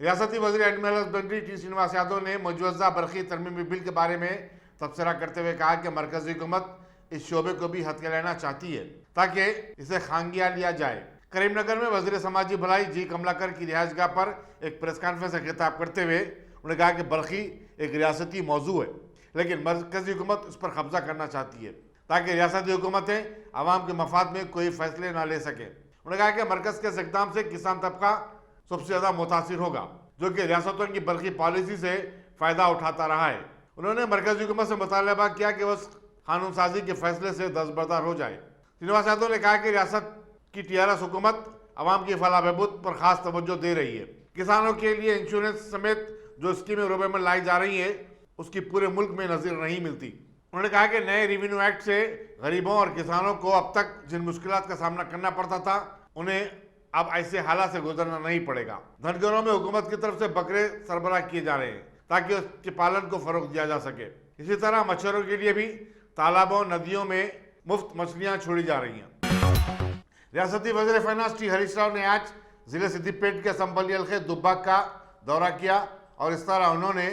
रियासती वज़ीर animal husbandry T Srinivas Yadav ने मुजवज़ा बरक़ी तरमीमी बिल के बारे में तबसरा करते हुए कहा कि मरकजी हुकूमत इस शोबे को भी हथियाना चाहती है ताकि इसे खांगिया लिया जाए। करीमनगर में वज़ीर समाजी भलाई जी कमलाकर की रिहाइशगाह पर एक प्रेस कॉन्फ्रेंस से खिताब करते हुए उन्होंने कहा कि बरक़ी एक रियासती मौजू है, लेकिन मरकजी हुकूमत उस पर कब्जा करना चाहती है ताकि रियासती हुकूमतें आवाम के मफाद में कोई फैसले ना ले सके। उन्होंने कहा कि मरकज़ के इस इक़दाम से किसान तबका सबसे ज़्यादा मुतासिर होगा, जो कि रियासतों की बरक़ी पॉलिसी से फ़ायदा उठाता रहा है। उन्होंने मरकज़ी हुकूमत से मुतालबा किया कि वह कानून साजी के फैसले से दस्तबरदार हो जाए। श्रीनिवास यादव ने कहा कि रियासत की टीआरएस हुकूमत आवाम की फलाह बहबूद पर खास तवज्जो दे रही है। किसानों के लिए इंश्योरेंस समेत जो स्कीमें रुपये में लाई जा रही है उसकी पूरे मुल्क में नज़ीर नहीं मिलती। उन्होंने कहा कि नए रेवेन्यू एक्ट से गरीबों और किसानों को अब तक जिन मुश्किलात का सामना करना पड़ता था उन्हें अब ऐसे हालात से गुजरना नहीं पड़ेगा। धनगरों में हुकूमत की तरफ से बकरे सरबराह किए जा रहे हैं ताकि उसके पालन को फरोग दिया जा सके। इसी तरह मच्छरों के लिए भी तालाबों नदियों में मुफ्त मछलियां छोड़ी जा रही हैं। रियासती वज़ीर फाइनेंस टी हरीश राव ने आज जिले सिद्दीपेट के संभली हल्के दुब्बक का दौरा किया और इस तरह उन्होंने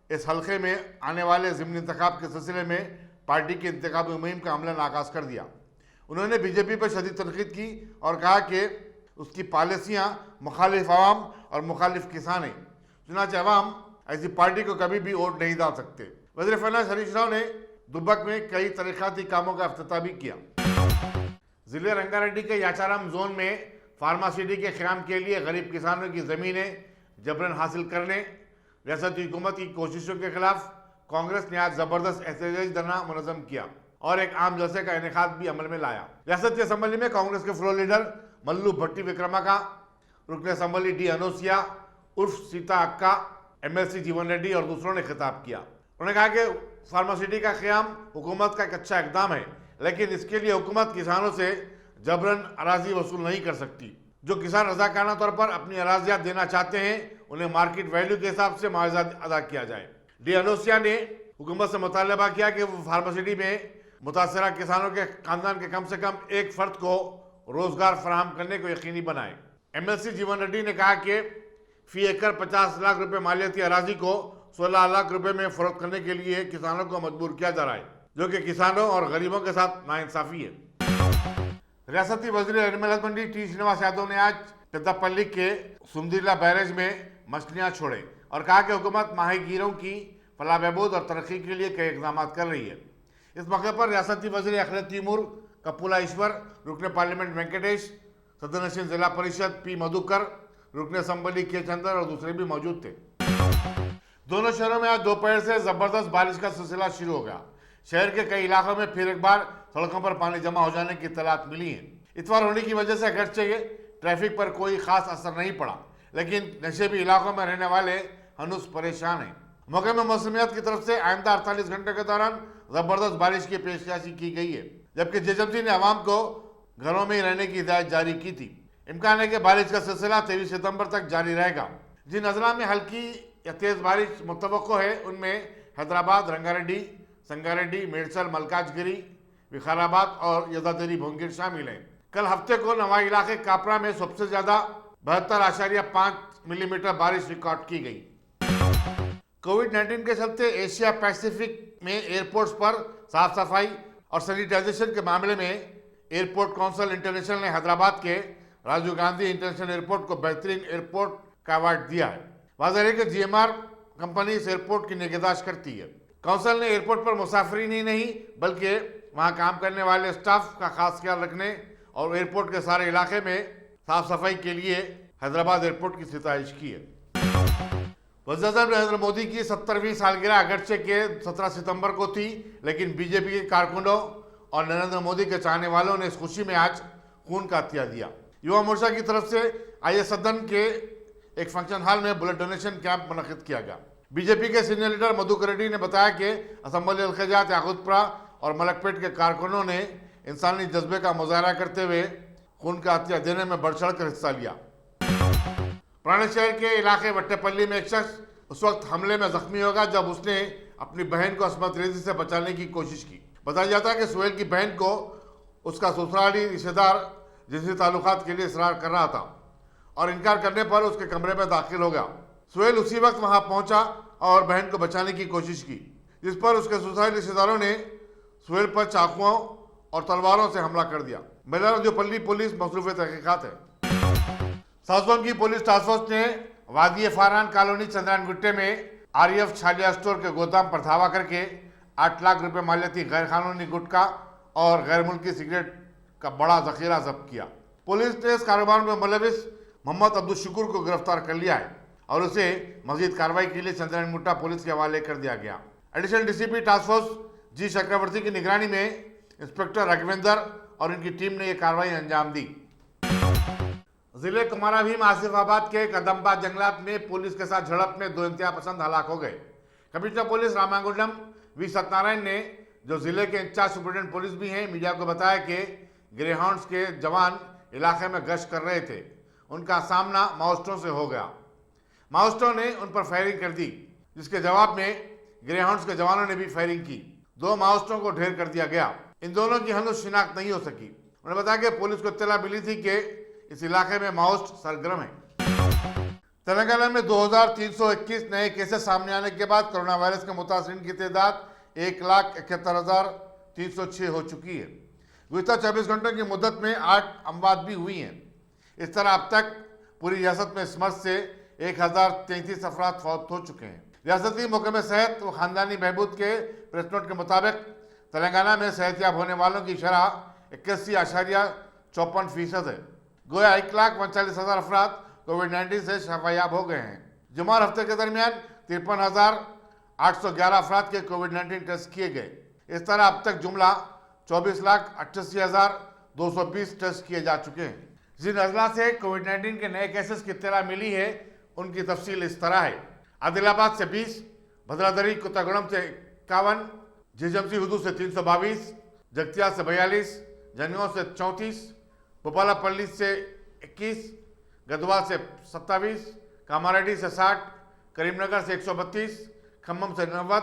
इस हल्के में आने वाले ज़िमनी इंतखाब के सिलसिले में पार्टी की इंतखाबी मुहिम का अमलन आगाज़ कर दिया। उन्होंने बीजेपी पर शदीद तनकीद की और कहा कि उसकी पॉलिसियाँ मुखालिफ अवाम और मुखालिफ किसान हैं, चुनांचे अवाम ऐसी पार्टी को कभी भी वोट नहीं डाल सकते। वज़ीर फाइनेंस हरीश राव ने दुब्बक में कई तरीक़ाती कामों का इफ्तिताह भी किया। ज़िले रंगारेड्डी के याचाराम जोन में फार्मासिटी के क़याम के लिए गरीब किसानों की ज़मीनें जबरन हासिल करने रियासती हुकूमत की कोशिशों के खिलाफ कांग्रेस ने आज ज़बरदस्त एहतजाजी धरना मुनज़्ज़म किया और एक आम जलसे का इनेकाद भी अमल में लाया। रियासती असम्बली में कांग्रेस के फ्लोर लीडर मल्लू भट्टी विक्रमाका, रुकन असम्बली डी अनोसिया उर्फ सीता अक्का, MLC जीवन रेड्डी और दूसरों ने खिताब किया। उन्होंने कहा कि फार्मासिटी का क़याम हुकूमत का एक अच्छा इक़दाम है, लेकिन इसके लिए हुकूमत किसानों से जबरन अराजी वसूल नहीं कर सकती। जो किसान रज़ाकाना तौर पर अपनी अराजियात देना चाहते हैं उन्हें मार्केट वैल्यू के हिसाब से मुआवजा अदा किया जाए। डी अनोसिया ने हुकूमत से मुतालबा किया कि वो फार्मासिटी में मुतासरा किसानों के खानदान के कम से कम एक फ़र्द को रोज़गार फराहम करने को यकीनी बनाए। MLC जीवन रेड्डी ने कहा कि फ़ी एकड़ 50 लाख रुपए मालियाती अराजी को 16 लाख रुपए में फ़रोख्त करने के लिए किसानों को मजबूर किया जा रहा है, जो कि किसानों और गरीबों के साथ नाइंसाफ़ी है। रियासती वज़ीर animal husbandry T Srinivas Yadav ने आज पेद्दापल्ली के सुंदीला बैरेज में मछलियां छोड़े और कहा कि हुकूमत माहीगीरों की फलाह बहबूद और तरक्की के लिए कई इक़दाम कर रही है। इस मौके पर रियासती वज़ीर अखिल तैमूर, कपूला ईश्वर, रुकन पार्लियामेंट वेंकटेश, सदनशीन जिला परिषद P मधुकर, रुकन असम्बली के चंदर और दूसरे भी मौजूद थे। दोनों शहरों में आज दोपहर से ज़बरदस्त बारिश का सिलसिला शुरू हो गया। शहर के कई इलाकों में फिर एक बार सड़कों पर पानी जमा हो जाने की इत्तलात मिली है। इतवार होने की वजह से अगरचे ट्रैफिक पर कोई खास असर नहीं पड़ा, लेकिन नशेबी इलाकों में रहने वाले हनुस परेशान हैं। मौके में मौसमियात की तरफ से आइंदा 48 घंटे के दौरान ज़बरदस्त बारिश की पेशकशी की गई है, जबकि JJMC ने आवाम को घरों में ही रहने की हिदायत जारी की थी। इम्कान है कि बारिश का सिलसिला 23 सितंबर तक जारी रहेगा। जिन अजला में हल्की या तेज़ बारिश मुतवक्को है उनमें हैदराबाद, रंगारेड्डी, संगारेड्डी, मेडसल, मलकाजगिरी, विकाराबाद और यदादरी भोंगिर शामिल हैं। कल हफ्ते को नवाई इलाके कापरा में सबसे ज़्यादा 72.5 मिलीमीटर बारिश रिकॉर्ड की गई। कोविड-19 के चलते एशिया पैसिफिक में एयरपोर्ट्स पर साफ सफाई और सैनिटाइजेशन के मामले में एयरपोर्ट काउंसिल इंटरनेशनल ने हैदराबाद के राजीव गांधी इंटरनेशनल एयरपोर्ट को बेहतरीन एयरपोर्ट का अवार्ड दिया है। वाज़ेह है कि GMR कंपनी इस एयरपोर्ट की निगहदाश्त करती है। काउंसिल ने एयरपोर्ट पर मुसाफरीन ही नहीं बल्कि वहाँ काम करने वाले स्टाफ का खास ख्याल रखने और एयरपोर्ट के सारे इलाके में साफ सफाई के लिए हैदराबाद एयरपोर्ट की सितारिश की है। वज़ीर-ए-आज़म नरेंद्र मोदी की 70वीं सालगिरह अगरचे के 17 सितंबर को थी, लेकिन बीजेपी के कारकुनों और नरेंद्र मोदी के चाहने वालों ने इस खुशी में आज खून का अतिया दिया। युवा मोर्चा की तरफ से आज सदन के एक फंक्शन हॉल में ब्लड डोनेशन कैंप मुनक़िद किया गया। बीजेपी के सीनियर लीडर मधुकर रेड्डी ने बताया कि असम्बली हल्क़ाजात याकूतपुरा और मलकपेट के कारकुनों ने इंसानी जज्बे का मुजाहरा करते हुए खून का अतिया देने में बढ़ चढ़ कर हिस्सा लिया। पुराने शहर के इलाके वट्टेपल्ली में एक शख्स उस वक्त हमले में जख्मी होगा जब उसने अपनी बहन को अस्मत रेजी से बचाने की कोशिश की। बताया जाता है कि सुहेल की बहन को उसका ससुराली रिश्तेदार जिनसी ताल्लुकात के लिए इसरार कर रहा था और इनकार करने पर उसके कमरे में दाखिल हो गया। सुहेल उसी वक्त वहां पहुंचा और बहन को बचाने की कोशिश की, जिस पर उसके सुसाइड रिश्तेदारों ने सुहेल पर चाकुओं और तलवारों से हमला कर दिया। बेलारजोपल्ली पुलिस मसरूफ तहकीकात है। साउथ जोन की पुलिस टास्क फोर्स ने वादी फारान कॉलोनी चंद्रायनगुट्टे में आरएफ छालिया स्टोर के गोदाम पर धावा करके 8 लाख रुपए मालियती गैर कानूनी गुटखा और गैर मुल्की सिगरेट का बड़ा जखीरा जब्त किया। पुलिस ने इस कारोबार में मुलविस मोहम्मद अब्दुल शुक्र को गिरफ्तार कर लिया है और उसे मजीद कार्रवाई के लिए चंद्रायनगुट्टा पुलिस के हवाले कर दिया गया। एडिशनल डीसीपी टास्क फोर्स जी चक्रवर्ती की निगरानी में इंस्पेक्टर राघवेंद्र और इनकी टीम ने यह कार्रवाई अंजाम दी। जिले कुमारा भीम आसिफाबाद के कदम्बा जंगलात में पुलिस के साथ झड़प में 2 इंतहा पसंद हलाक हो गए। Commissioner police Ramagundam V Satyanarayana ने, जो जिले के इंचार्ज सुप्रिंटेंडेंट पुलिस भी हैं, मीडिया को बताया कि ग्रेहाउंड्स के जवान इलाके में गश्त कर रहे थे। उनका सामना माओइस्टों से हो गया। माओइस्टों ने उन पर फायरिंग कर दी, जिसके जवाब में ग्रेहाउंड्स के जवानों ने भी फायरिंग की। 2 माओइस्टों को ढेर कर दिया गया। इन दोनों की हनूज शिनाख्त नहीं हो सकी। उन्होंने बताया कि पुलिस को इत्तला मिली थी कि इस इलाके में माओइस्ट सरगर्म है। तेलंगाना में 2321 नए केसेस सामने आने के बाद कोरोना वायरस के मुतासरीन की तादाद 1,71,306 हो चुकी है। गुज़िश्ता 24 घंटों की मुद्दत में 8 अमवात भी हुई हैं। इस तरह अब तक पूरी रियासत में इस मर्ज से 1033 अफराद फौत हो चुके हैं। रियासती महकमे सेहत व खानदानी बहबूद के प्रेस नोट के मुताबिक तेलंगाना में सेहतियाब होने वालों की शरह 81.54% है। गोया 1,39,000 अफराद कोविड-19 से शफायाब हो गए हैं। जुमार हफ्ते के दरमियान 53,811 अफराद के कोविड-19 टेस्ट किए गए। इस तरह अब तक जुमला 24,88,220 टेस्ट किए जा चुके हैं। जिन अजला से कोविड-19 के नए केसेस की इत्तला मिली है, उनकी तफसील इस तरह है। आदिलाबाद से 20, भद्रादरी कुत्तागुड़म से 51, झिझमसी हुदूद से 322, जगतिया से 42, जनियों से 34, भोपालापल्ली से 21, गदवाल से 27, कामारेड्डी से 60, करीमनगर से 132, खम्मम से 90,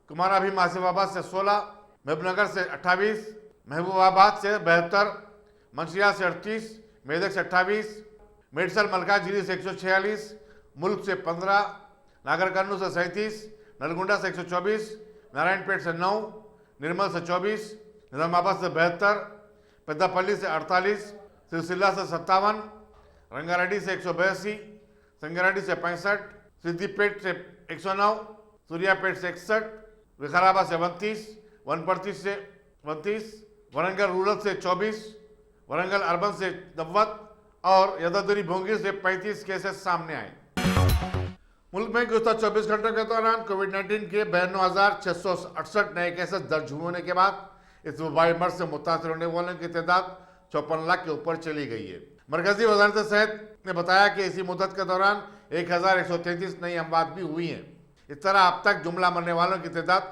कुमारा भीम आसिफाबाद से 16, महबूबनगर से 28, महबूबाबाद से 72, मंशिया से 38, मेदक से 28, मेडसल मलकाजगिरी से 146, मुल्क से 15, नागरकर्नूल से 37, नलगुंडा से 124, नारायणपेट से 9, निर्मल से 24, निजामाबाद से 72, पेद्दापल्ली से 48, सिरसिल्ला से 57, रंगारेड्डी से 182, संगारेड्डी से 65, सिद्दीपेट से 109, सूर्यापेट से 61, विकाराबाद से 32, वनपर्ती से 32, वरंगल रूरल से 24, वरंगल अर्बन से 90 और यदाद्री भोंगी से 35 केसेस सामने आए। मुल्क में गुज़िश्ता 24 घंटों के दौरान कोविड-19 के 92,668 नए केसेस दर्ज होने के बाद इस वबाई मर्ज से मुतासर होने वालों की तादाद 54 लाख के ऊपर चली गई है। मरकजी वजारत सेहत ने बताया कि इसी मुद्दत के दौरान 1,133 नई अमवात भी हुई हैं। इस तरह अब तक जुमला मरने वालों की तादाद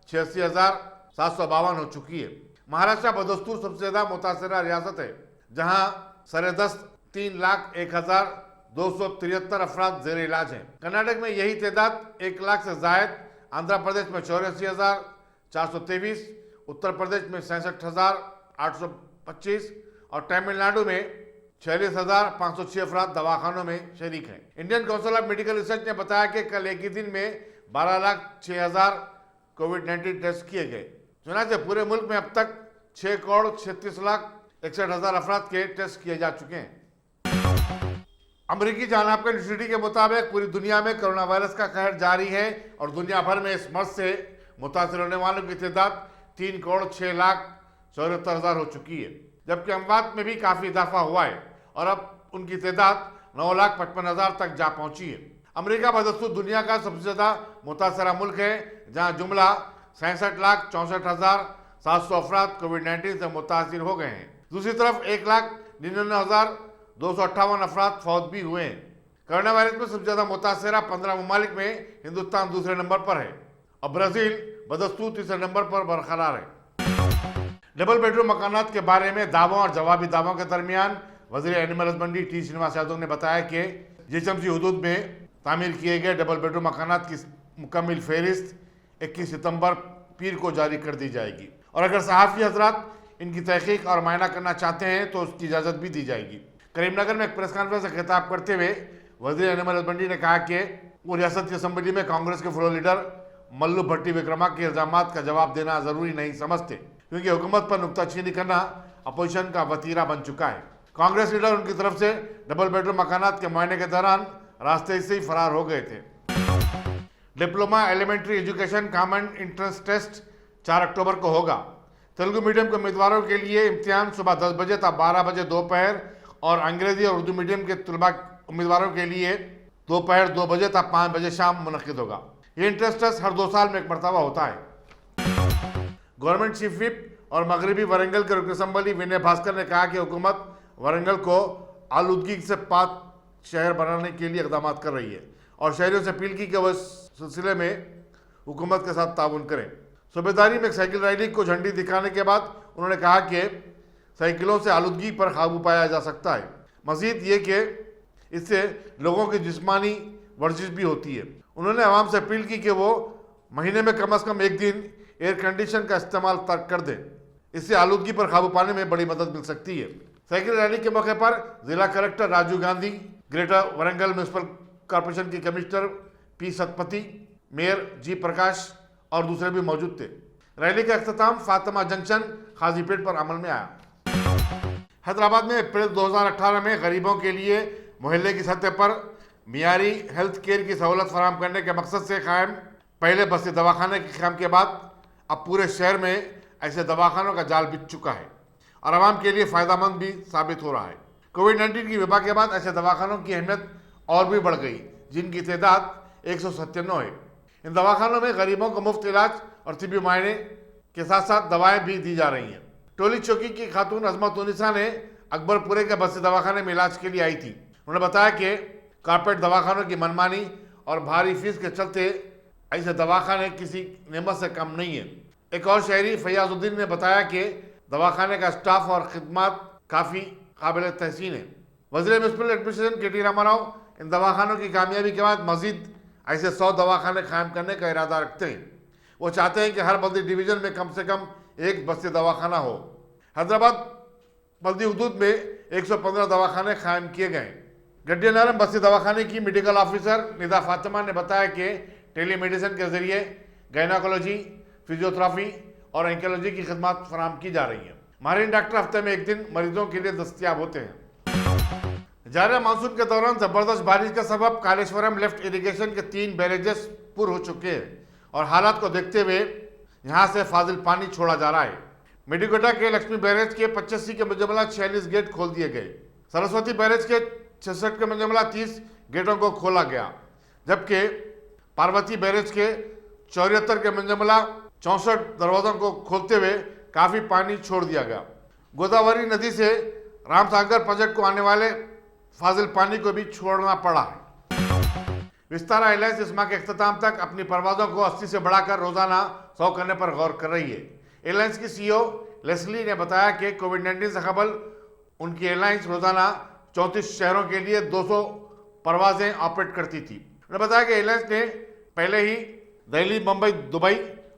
86,752 हो चुकी है। महाराष्ट्र बदस्तूर सबसे ज्यादा मुतासरा रियासत है, जहां सरेदस्त 3,01,273 अफराद जेर इलाज हैं। कर्नाटक में यही तादाद 1 लाख से जायद, आंध्र प्रदेश में 84,423, उत्तर प्रदेश में 66,825 और तमिलनाडु में 46,506 अफराद दवाखानों में शरीक हैं। Indian council of medical research ने बताया कि कल एक ही दिन में 12,06,000 कोविड-19 टेस्ट किए गए। चुनाचे पूरे मुल्क में अब तक 6,36,61,000 अफराद के टेस्ट किए जा चुके हैं। अमरीकी जॉन हॉपकिंस यूनिवर्सिटी के मुताबिक पूरी दुनिया में कोरोना वायरस का कहर जारी है और दुनिया भर में इस मर्ज से मुतासर होने वालों की तादाद 3,06,74,000 हो चुकी है, जबकि अमवात में भी काफी इजाफा हुआ है और अब उनकी तादाद 9,55,000 तक जा पहुंची है। अमेरिका बदस्तूर दुनिया का सबसे ज्यादा मुतासरा मुल्क है, जहां जुमला 66,64,700 अफराद कोविड-19 से मुतासिर हो गए हैं। दूसरी तरफ 1,99,258 अफराद फौत भी हुए हैं। कोरोना वायरस में सबसे ज्यादा मुतासरा 15 ममालिक में हिंदुस्तान दूसरे नंबर पर है और ब्राजील बदस्तूर तीसरे नंबर पर बरकरार है। डबल बेडरूम मकानात के बारे में दावों और जवाबी दावों के दरमियान वज़ीर animal husbandry T Srinivas Yadav ने बताया कि जीएचएमसी हुदूद में तामीर किए गए डबल बेडरूम मकानात की मुकम्मल फहरिस्त 21 सितंबर पीर को जारी कर दी जाएगी और अगर सहाफ़ी हजरात इनकी तहकीक और मायना करना चाहते हैं तो उसकी इजाज़त भी दी जाएगी। करीमनगर में एक प्रेस कॉन्फ्रेंस से खिताब करते हुए वजीर एनिमल हस्बेंड्री ने कहा कि वो रियासत की असम्बली में कांग्रेस के फ्लोर लीडर मल्लू भट्टी विक्रमा के इल्जामात का जवाब देना जरूरी नहीं समझते, क्योंकि हुकूमत पर नुक्ताचीनी करना अपोजिशन का वतीरा बन चुका है। कांग्रेस लीडर उनकी तरफ से डबल बेडरूम मकानात के मुआयने के दौरान रास्ते से ही फरार हो गए थे। Diploma elementary education common entrance test 4 अक्टूबर को होगा। तेलुगु मीडियम के उम्मीदवारों के लिए इम्तिहान सुबह 10 बजे तक 12 बजे दोपहर और अंग्रेजी और उर्दू मीडियम के तलबा उम्मीदवारों के लिए दोपहर 2 बजे तक 5 बजे शाम मुनक्किद होगा। ये एंट्रेंस टेस्ट हर 2 साल में एक मरतबा होता है। गवर्नमेंट चीफ विप और मगरबी वरंगल के रुकन असम्बली विनय भास्कर ने कहा कि हुकूमत वरंगल को आलूदगी से पाक शहर बनाने के लिए इकदाम कर रही है और शहरियों से अपील की कि वह सिलसिले में हुकूमत के साथ ताउन करें। सूबेदारी में एक साइकिल रैली को झंडी दिखाने के बाद उन्होंने कहा कि साइकिलों से आलूदगी पर काबू पाया जा सकता है। मजीद ये कि इससे लोगों की जिस्मानी वर्जिश भी होती है। उन्होंने आवाम से अपील की कि वो महीने में कम से कम एक दिन एयर कंडीशन का इस्तेमाल तर्क कर दें। इससे आलूदगी पर काबू पाने में बड़ी मदद मिल सकती है। साइकिल रैली के मौके पर जिला collector Raju Gandhi, greater Warangal municipal corporation की कमिश्नर पी सतपति, मेयर जी प्रकाश और दूसरे भी मौजूद थे। रैली का अख्ताम फातिमा जंक्शन खाजीपेट पर अमल में आया। हैदराबाद में अप्रैल 2018 में गरीबों के लिए मोहल्ले की सतह पर मियारी हेल्थ केयर की सहूलत फराहम करने के मकसद से कायम पहले बस्ती दवाखाने के क़याम के बाद अब पूरे शहर में ऐसे दवाखानों का जाल बिछ चुका है और आवाम के लिए फ़ायदेमंद भी साबित हो रहा है। कोविड-19 की वबा के बाद ऐसे दवाखानों की अहमियत और भी बढ़ गई, जिनकी तादाद 197 है। इन दवाखानों में गरीबों को मुफ्त इलाज और तिब्बी मुआयने के साथ साथ दवाएं भी दी जा रही हैं। टोली चौकी की खातून अजमत उनिसा ने अकबरपुरे के बस्ती दवाखाने में इलाज के लिए आई थी। उन्होंने बताया कि कारपोरेट दवाखानों की मनमानी और भारी फीस के चलते ऐसे दवाखाने किसी नेमत से कम नहीं है। एक और शहरी फैयाजुद्दीन ने बताया कि दवाखाने का स्टाफ और खिदमत काफ़ी काबिल तहसीन है। वज़ीर म्यूनसिपल एडमिनिस्ट्रेशन के टी रामाराव इन दवाखानों की कामयाबी के बाद मजीद ऐसे 100 दवाखाने कायम करने का इरादा रखते हैं। वो चाहते हैं कि हर बल्दी डिवीज़न में कम से कम एक बस्ती दवाखाना हो। हैदराबाद बल्दी हदूद में 115 दवाखाने कायम किए गए। गड्डियानारम बस्ती दवाखाने की मेडिकल ऑफिसर निदा फातिमा ने बताया कि टेलीमेडिसिन के जरिए गायनाकोलॉजी, फिजियोथेरापी और एंकोलॉजी की खिदमत फराहम की जा रही है। माहिरीन डॉक्टर हफ्ते में एक दिन मरीजों के लिए दस्तयाब होते हैं। जारी मानसून के दौरान जबरदस्त बारिश का सबब कालेश्वरम लेफ्ट इरिगेशन के 3 बैरेजेस पुर हो चुके हैं और हालात को देखते हुए यहाँ से फाजिल पानी छोड़ा जा रहा है। मेडिकोटा के लक्ष्मी बैरेज के 85 के मुजमला 46 गेट खोल दिए गए। सरस्वती बैरेज के 66 के मुजमला 30 गेटों को खोला गया, जबकि पार्वती बैरेज के 74 के मुजमला 64 दरवाजों को खोलते हुए काफ़ी पानी छोड़ दिया गया। गोदावरी नदी से रामसागर प्रोजेक्ट को आने वाले फाजिल पानी को भी छोड़ना पड़ा है। विस्तारा एयरलाइंस इस माह के अख्ताम तक अपनी परवाज़ों को 80 से बढ़ाकर रोजाना 100 करने पर गौर कर रही है। एयरलाइंस की सीईओ लेस्ली ने बताया कि कोविड-19 से कबल उनकी एयरलाइंस रोजाना 34 शहरों के लिए 200 परवाजें ऑपरेट करती थी। उन्होंने बताया कि एयरलाइंस ने पहले ही दिल्ली, मुंबई, दुबई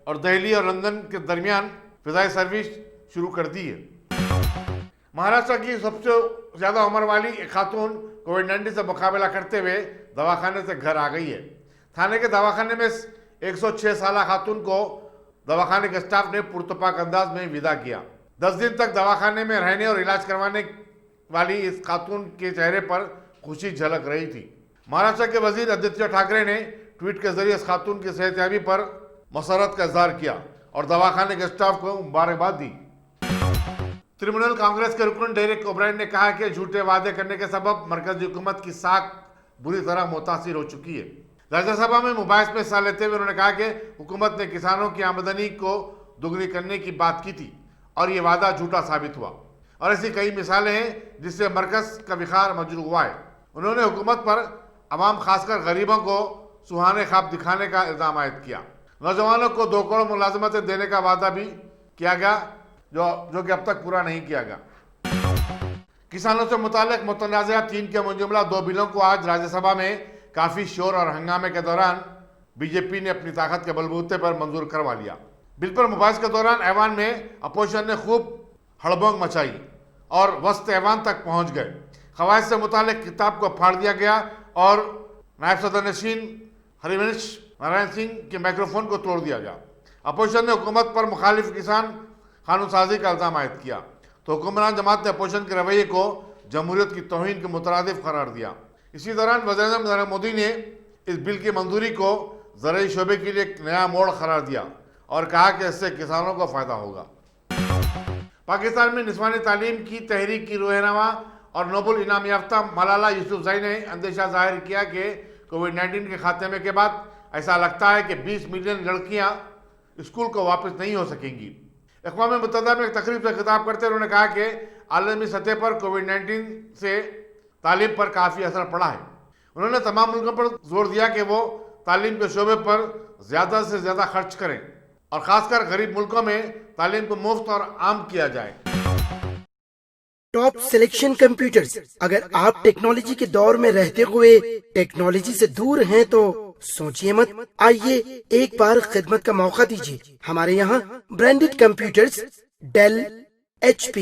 और दिल्ली और लंदन के दरमियान फिजाई सर्विस शुरू कर दी है। महाराष्ट्र की सबसे ज़्यादा उम्र वाली एक खातून कोविड-19 से मुकाबला करते हुए दवाखाने से घर आ गई है। थाने के दवाखाने में 106 साल खातून को दवाखाने के स्टाफ ने पुरतपाक अंदाज में विदा किया। 10 दिन तक दवाखाने में रहने और इलाज करवाने वाली इस खातून के चेहरे पर खुशी झलक रही थी। महाराष्ट्र के वजीर आदित्य ठाकरे ने ट्वीट के जरिए इस खातून की सेहतयाबी पर मसरत का इजहार किया और दवाखाने के स्टाफ को मुबारकबाद दी। तृणमूल कांग्रेस के रुकन डेरेक ओब्रायन ने कहा कि झूठे वादे करने के सबब मरकजी हुकूमत की साख बुरी तरह मुतासिर हो चुकी है। राज्यसभा में मुबाहिस में हिस्सा लेते हुए उन्होंने कहा कि हुकूमत ने किसानों की आमदनी को दुगनी करने की बात की थी और ये वादा झूठा साबित हुआ और ऐसी कई मिसालें हैं जिससे मरकज का विखार मजरू हुआ है। उन्होंने हुकूमत पर अवाम खासकर गरीबों को सुहाने ख्वाब दिखाने का इल्ज़ाम आयद किया। नौजवानों को 2 करोड़ मुलाजमतें देने का वादा भी किया गया जो कि अब तक पूरा नहीं किया गया। किसानों से मुताल्लिक मुतनाज़ा 3 के मुजमला 2 बिलों को आज राज्यसभा में काफ़ी शोर और हंगामे के दौरान बीजेपी ने अपनी ताकत के बलबूते पर मंजूर करवा लिया। बिल पर मुबाहिस के दौरान ऐवान में अपोजिशन ने खूब हड़बंग मचाई और वस्त ऐवान तक पहुंच गए। खवाइश से मुताल्लिक किताब को फाड़ दिया गया और नायब सदर नशीन हरिवंश नारायण सिंह के माइक्रोफोन को तोड़ दिया गया। अपोजिशन ने हुकूमत पर मुखालिफ किसान कानून साजी का इल्ज़ाम आयद किया तो हुक्मरान जमात ने अपोजिशन के रवैये को जमहूरियत की तौहीन के मुतरादिफ करार दिया। इसी दौरान वज़ीर-ए-आज़म नरेंद्र मोदी ने इस बिल की मंजूरी को ज़राई शोबे के लिए एक नया मोड़ करार दिया और कहा कि इससे किसानों को फ़ायदा होगा। पाकिस्तान में निस्वानी तालीम की तहरीक की रहनुमा और नोबल इनाम याफ्ता मलाला यूसुफजई ने अंदेशा जाहिर किया कि कोविड-19 के खात्मे के बाद ऐसा लगता है कि 20 मिलियन लड़कियां स्कूल को वापस नहीं हो सकेंगी। अक़वाम मुत्तहिदा में एक तकरीब से खिताब करते हुए उन्होंने कहा कि आलमी सतह पर कोविड-19 से तालीम पर काफ़ी असर पड़ा है। उन्होंने तमाम मुल्कों पर जोर दिया कि वो तालीम के शोबे पर ज़्यादा से ज़्यादा खर्च करें और ख़ासकर गरीब मुल्कों में तालीम को मुफ्त और आम किया जाए। Top selection computers. अगर आप टेक्नोलॉजी के दौर में रहते हुए टेक्नोलॉजी से दूर हैं तो सोचिए मत, आइए एक बार खिदमत का मौका दीजिए। हमारे यहाँ branded computers Dell, HP,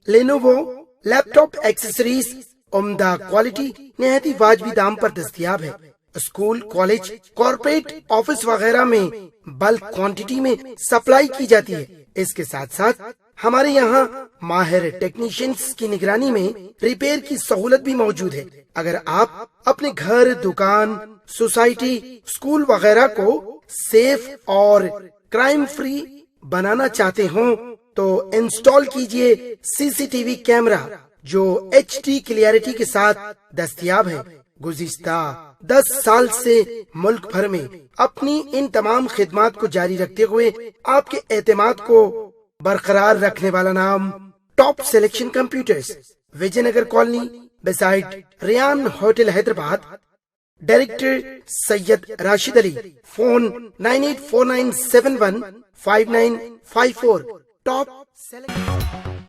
Lenovo, laptop accessories उम्दा क्वालिटी निहायत ही वाजबी दाम पर दस्तयाब है। स्कूल, कॉलेज, कॉर्पोरेट, ऑफिस वगैरह में बल्क क्वांटिटी में सप्लाई की जाती है। इसके साथ साथ हमारे यहाँ माहिर टेक्नीशियंस की निगरानी में रिपेयर की सहूलत भी मौजूद है। अगर आप अपने घर, दुकान, सोसाइटी, स्कूल वगैरह को सेफ और क्राइम फ्री बनाना चाहते हो तो इंस्टॉल कीजिए CCTV कैमरा जो HD क्लियरिटी के साथ दस्तयाब है। गुज़िश्ता 10 साल से मुल्क भर में अपनी इन तमाम खिदमात को जारी रखते हुए आपके एतमाद को बरकरार रखने वाला नाम top selection computers, Vijayanagar colony beside Riyan hotel Hyderabad. Director Syed Rashid Ali. Phone 9849715954। Top selection.